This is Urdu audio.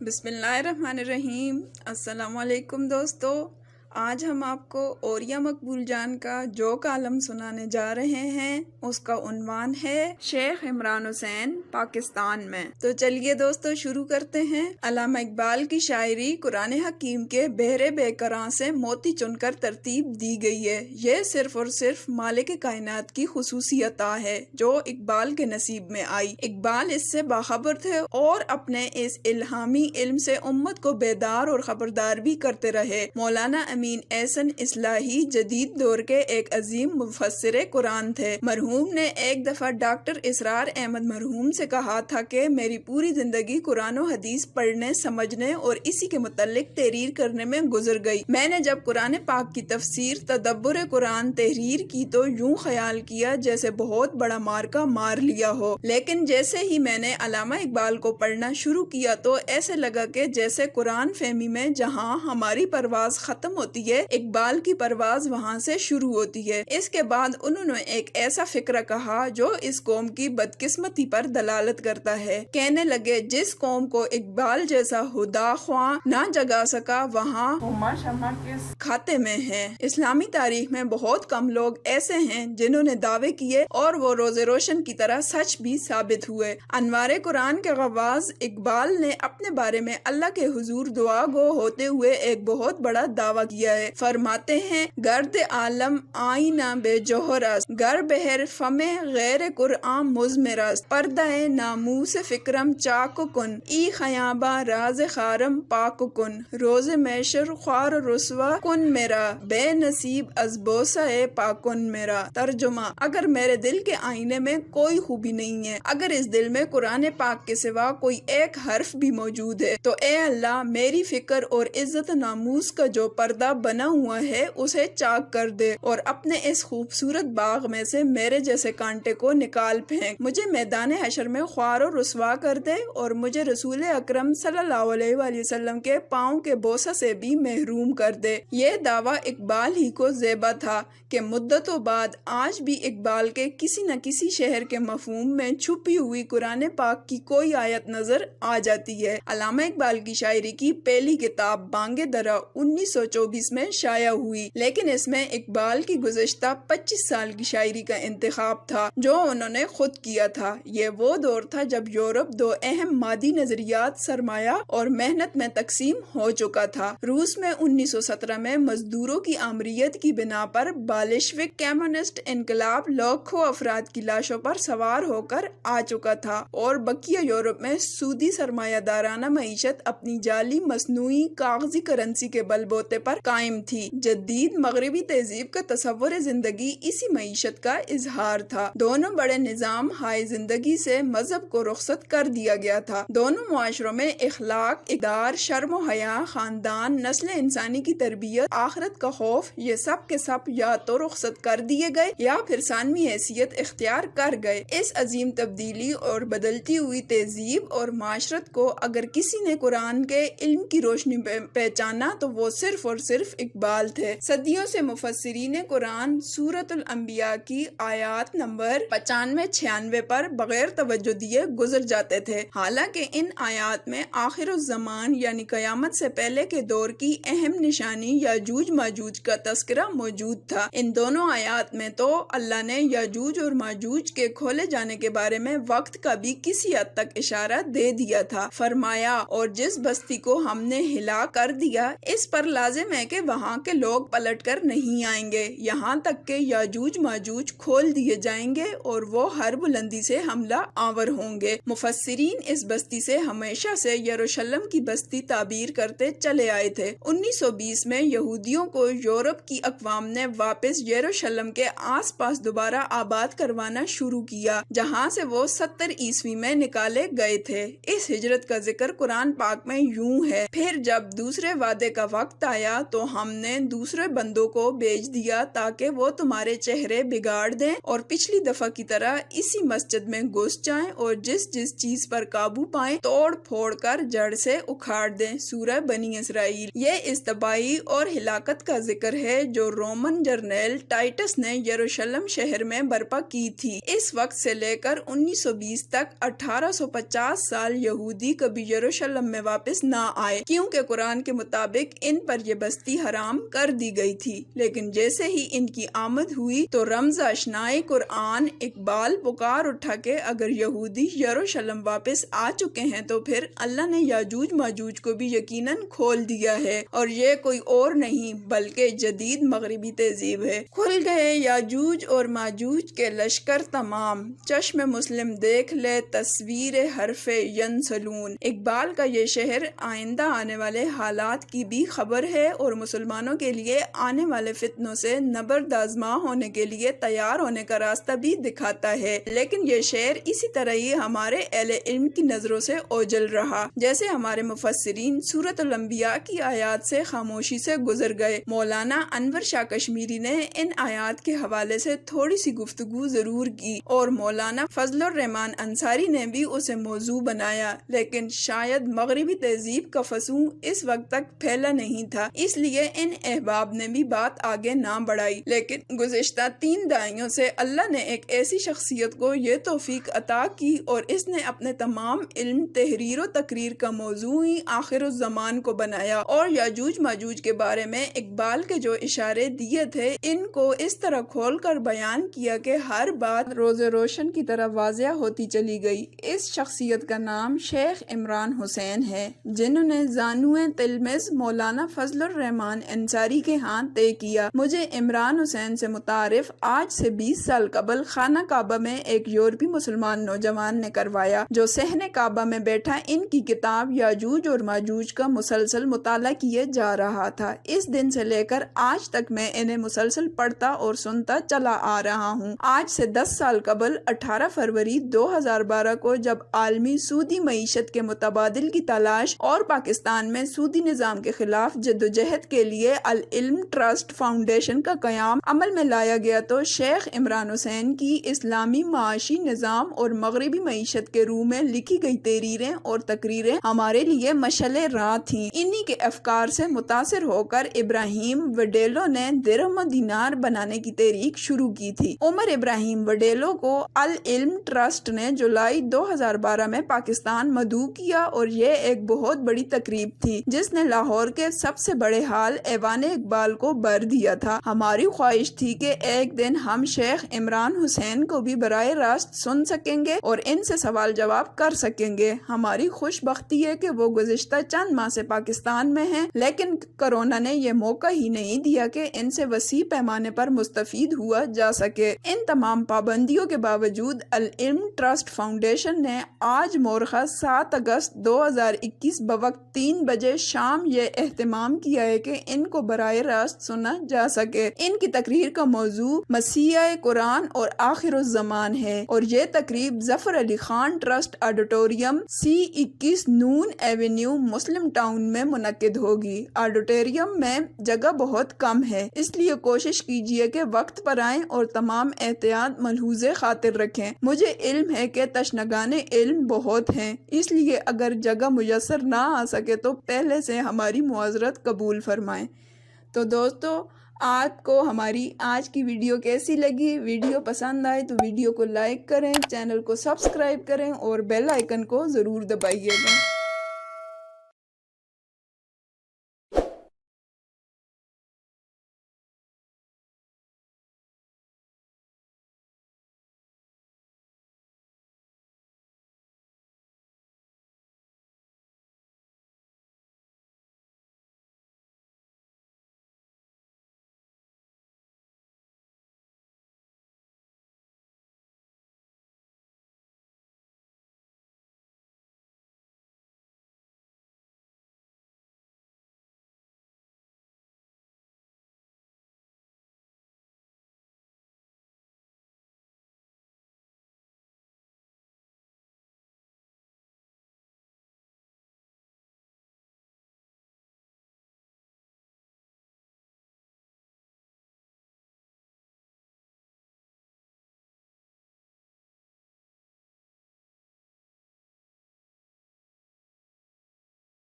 بسم اللہ الرحمن الرحیم۔ السلام علیکم دوستو، آج ہم آپ کو اوریہ مقبول جان کا جو کالم سنانے جا رہے ہیں اس کا عنوان ہے شیخ عمران حسین پاکستان میں۔ تو چلیے دوستو شروع کرتے ہیں۔ علامہ اقبال کی شاعری قرآن حکیم کے بحر بے قراں سے موتی چن کر ترتیب دی گئی ہے۔ یہ صرف اور صرف مالک کائنات کی خصوصی عطا ہے جو اقبال کے نصیب میں آئی۔ اقبال اس سے باخبر تھے اور اپنے اس الہامی علم سے امت کو بیدار اور خبردار بھی کرتے رہے۔ مولانا امین احسن اصلاحی جدید دور کے ایک عظیم مفسر قرآن تھے۔ مرحوم نے ایک دفعہ ڈاکٹر اسرار احمد مرحوم سے کہا تھا کہ میری پوری زندگی قرآن و حدیث پڑھنے، سمجھنے اور اسی کے متعلق تحریر کرنے میں گزر گئی۔ میں نے جب قرآن پاک کی تفسیر، تدبر قرآن تحریر کی تو یوں خیال کیا جیسے بہت بڑا مارکا مار لیا ہو، لیکن جیسے ہی میں نے علامہ اقبال کو پڑھنا شروع کیا تو ایسے لگا کہ جیسے قرآن فہمی میں جہاں ہماری پرواز ختم ہوتی ہے، اقبال کی پرواز وہاں سے شروع ہوتی ہے۔ اس کے بعد انہوں نے ایک ایسا فقرہ کہا جو اس قوم کی بدقسمتی پر دلالت کرتا ہے۔ کہنے لگے جس قوم کو اقبال جیسا خدا خواہ نہ جگا سکا وہاں شمع کس کھاتے میں ہے۔ اسلامی تاریخ میں بہت کم لوگ ایسے ہیں جنہوں نے دعوے کیے اور وہ روز روشن کی طرح سچ بھی ثابت ہوئے۔ انوار قرآن کے غواص اقبال نے اپنے بارے میں اللہ کے حضور دعا گو ہوتے ہوئے ایک بہت بڑا دعویٰ کیا ہے۔ فرماتے ہیں گرد عالم آئینہ بے جوہر است، گر بہر فم غیر قرآن مضمر است، پردہ ناموس فکرم چاک کن، ای خیابہ راز خارم پاک کن، روز میشر خوار رسوا کن میرا، بے نصیب از بوسہ پاکن میرا۔ ترجمہ: اگر میرے دل کے آئینے میں کوئی خوبی نہیں ہے، اگر اس دل میں قرآن پاک کے سوا کوئی ایک حرف بھی موجود ہے، تو اے اللہ میری فکر اور عزت ناموس کا جو پردہ بنا ہوا ہے اسے چاک کر دے اور اپنے اس خوبصورت باغ میں سے میرے جیسے کانٹے کو نکال پھینک، مجھے میدان حشر میں خوار و رسوا کر دے اور مجھے رسول اکرم صلی اللہ علیہ وآلہ وسلم کے پاؤں کے بوسہ سے بھی محروم کر دے۔ یہ دعویٰ اقبال ہی کو زیبا تھا کہ مدتوں بعد آج بھی اقبال کے کسی نہ کسی شہر کے مفہوم میں چھپی ہوئی قرآن پاک کی کوئی آیت نظر آ جاتی ہے۔ علامہ اقبال کی شاعری کی پہلی کتاب بانگ درا 1924 میں شائع ہوئی، لیکن اس میں اقبال کی گزشتہ 25 سال کی شاعری کا انتخاب تھا جو انہوں نے خود کیا تھا۔ یہ وہ دور تھا جب یورپ دو اہم مادی نظریات سرمایہ اور محنت میں تقسیم ہو چکا تھا۔ روس میں 1917 میں مزدوروں کی آمریت کی بنا پر بالشوک کمیونسٹ انقلاب لاکھوں افراد کی لاشوں پر سوار ہو کر آ چکا تھا اور بقیہ یورپ میں سودی سرمایہ دارانہ معیشت اپنی جعلی مصنوعی کاغذی کرنسی کے بل بوتے پر قائم تھی۔ جدید مغربی تہذیب کا تصور زندگی اسی معیشت کا اظہار تھا۔ دونوں بڑے نظام ہائے زندگی سے مذہب کو رخصت کر دیا گیا تھا۔ دونوں معاشروں میں اخلاق، اقدار، شرم و حیا، خاندان، نسل انسانی کی تربیت، آخرت کا خوف، یہ سب کے سب یا تو رخصت کر دیے گئے یا پھر ثانوی حیثیت اختیار کر گئے۔ اس عظیم تبدیلی اور بدلتی ہوئی تہذیب اور معاشرت کو اگر کسی نے قرآن کے علم کی روشنی پہچانا تو وہ صرف اور صرف اقبال تھے۔ صدیوں سے مفسرین قرآن سورۃ الانبیاء کی آیات نمبر 95-96 پر بغیر توجہ دیے گزر جاتے تھے، حالانکہ ان آیات میں آخر الزمان یعنی قیامت سے پہلے کے دور کی اہم نشانی یاجوج ماجوج کا تذکرہ موجود تھا۔ ان دونوں آیات میں تو اللہ نے یاجوج اور ماجوج کے کھولے جانے کے بارے میں وقت کا بھی کسی حد تک اشارہ دے دیا تھا۔ فرمایا اور جس بستی کو ہم نے ہلاک کر دیا اس پر لازم ہے کہ وہاں کے لوگ پلٹ کر نہیں آئیں گے یہاں تک کہ یاجوج ماجوج کھول دیے جائیں گے اور وہ ہر بلندی سے حملہ آور ہوں گے۔ مفسرین اس بستی سے ہمیشہ سے یروشلم کی بستی تعبیر کرتے چلے آئے تھے۔ 1920 میں یہودیوں کو یورپ کی اقوام نے واپس یروشلم کے آس پاس دوبارہ آباد کروانا شروع کیا جہاں سے وہ 70 عیسوی میں نکالے گئے تھے۔ اس ہجرت کا ذکر قرآن پاک میں یوں ہے: پھر جب دوسرے وعدے کا وقت آیا تو ہم نے دوسرے بندوں کو بھیج دیا تاکہ وہ تمہارے چہرے بگاڑ دیں اور پچھلی دفعہ کی طرح اسی مسجد میں گھس جائیں اور جس چیز پر قابو پائیں توڑ پھوڑ کر جڑ سے اکھاڑ دیں۔ سورہ بنی اسرائیل۔ یہ اس تباہی اور ہلاکت کا ذکر ہے جو رومن جنرل ٹائٹس نے یروشلم شہر میں برپا کی تھی۔ اس وقت سے لے کر 1920 تک 1850 سال یہودی کبھی یروشلم میں واپس نہ آئے، کیونکہ قرآن کے مطابق ان پر یہ بستی حرام کر دی گئی تھی۔ لیکن جیسے ہی ان کی آمد ہوئی تو رمز آشنائے قرآن اقبال پکار اٹھا کہ اگر یہودی یروشلم واپس آ چکے ہیں تو پھر اللہ نے یاجوج ماجوج کو بھی یقیناً کھول دیا ہے، اور یہ کوئی اور نہیں بلکہ جدید مغربی تہذیب ہے۔ کھل گئے یاجوج اور ماجوج کے لشکر تمام، چشم مسلم دیکھ لے تصویر حرف ینسلون۔ اقبال کا یہ شہر آئندہ آنے والے حالات کی بھی خبر ہے اور مسلمانوں کے لیے آنے والے فتنوں سے نبردآزما ہونے کے لیے تیار ہونے کا راستہ بھی دکھاتا ہے۔ لیکن یہ شعر اسی طرح ہی ہمارے اہل علم کی نظروں سے اوجھل رہا، جیسے ہمارے مفسرین سورۃ الانبیاء کی آیات سے خاموشی سے گزر گئے۔ مولانا انور شاہ کشمیری نے ان آیات کے حوالے سے تھوڑی سی گفتگو ضرور کی اور مولانا فضل الرحمان انصاری نے بھی اسے موضوع بنایا، لیکن شاید مغربی تہذیب کا فسوں اس وقت تک پھیلا نہیں تھا، اس لیے ان احباب نے بھی بات آگے نہ بڑھائی۔ لیکن گزشتہ 3 دہائیوں سے اللہ نے ایک ایسی شخصیت کو یہ توفیق عطا کی اور اس نے اپنے تمام علم تحریر و تقریر کا موضوع ہی آخر الزمان کو بنایا، اور یاجوج ماجوج کے بارے میں اقبال کے جو اشارے دیے تھے ان کو اس طرح کھول کر بیان کیا کہ ہر بات روز روشن کی طرح واضح ہوتی چلی گئی۔ اس شخصیت کا نام شیخ عمران حسین ہے، جنہوں نے زانوئے تلمذ مولانا فضل الرحمان انصاری کے ہاں طے کیا۔ مجھے عمران حسین سے متعارف آج سے 20 سال قبل خانہ کعبہ میں ایک یورپی مسلمان نوجوان نے کروایا، جو صحن کعبہ میں بیٹھا ان کی کتاب یاجوج اور ماجوج کا مسلسل مطالعہ کیے جا رہا تھا۔ اس دن سے لے کر آج تک میں انہیں مسلسل پڑھتا اور سنتا چلا آ رہا ہوں۔ آج سے 10 سال قبل 18 فروری 2012 کو جب عالمی سودی معیشت کے متبادل کی تلاش اور پاکستان میں سودی نظام کے خلاف جدوجہد کے لیے العلم ٹرسٹ فاؤنڈیشن کا قیام عمل میں لایا گیا تو شیخ عمران حسین کی اسلامی معاشی نظام اور مغربی معیشت کے روح میں لکھی گئی تحریریں اور تقریریں ہمارے لیے مشعل راہ تھیں۔ انہی کے افکار سے متاثر ہو کر ابراہیم وڈیلو نے درہم و دینار بنانے کی تحریک شروع کی تھی۔ عمر ابراہیم وڈیلو کو العلم ٹرسٹ نے جولائی 2012 میں پاکستان مدعو کیا اور یہ ایک بہت بڑی تقریب تھی جس نے لاہور کے سب سے بڑے ہال ایوان اقبال کو بھر دیا تھا۔ ہماری خواہش تھی کہ ایک دن ہم شیخ عمران حسین کو بھی براہ راست سن سکیں گے اور ان سے سوال جواب کر سکیں گے۔ ہماری خوش بختی ہے کہ وہ گزشتہ چند ماہ سے پاکستان میں ہیں، لیکن کرونا نے یہ موقع ہی نہیں دیا کہ ان سے وسیع پیمانے پر مستفید ہوا جا سکے۔ ان تمام پابندیوں کے باوجود العلم ٹرسٹ فاؤنڈیشن نے آج مورخہ 7 اگست 2021 بوقت 3 بجے شام یہ اہتمام کیا ہے کہ ان کو براہ راست سنا جا سکے۔ ان کی تقریر کا موضوع مسیح قرآن اور آخر الزمان ہے اور یہ تقریب ظفر Ali Khan trust auditorium C21 نون ایونیو مسلم ٹاؤن میں منعقد ہوگی۔ آڈیٹوریم میں جگہ بہت کم ہے، اس لیے کوشش کیجیے کہ وقت پر آئیں اور تمام احتیاط ملحوظ خاطر رکھیں۔ مجھے علم ہے کہ تشنگان علم بہت ہیں، اس لیے اگر جگہ میسر نہ آ سکے تو پہلے سے ہماری معذرت قبول فرمائیں۔ تو دوستو، آپ کو ہماری آج کی ویڈیو کیسی لگی؟ ویڈیو پسند آئے تو ویڈیو کو لائک کریں، چینل کو سبسکرائب کریں اور بیل آئیکن کو ضرور دبائیے گا۔